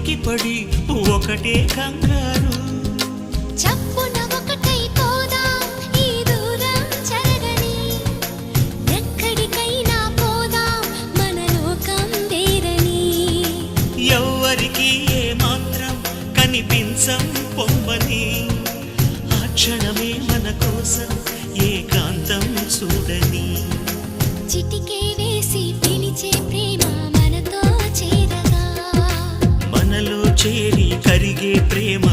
ఉలికిపడి ఒకటే కంగారు. చప్పున ఒకటై పోదాం ఈ దూరం చెరగని, ఎక్కడికైనా పోదాం మన లోకం వేరని. ఎవ్వరికి ఏ మాత్రం కనిపించం పొమ్మని, ఆ క్షణమే మన కోసం ఏకాంతం చూడని. చిటికే వేసి పిలిచే ప్రేమ మనతో చేరగా, మనలో చేరి కరిగే ప్రేమ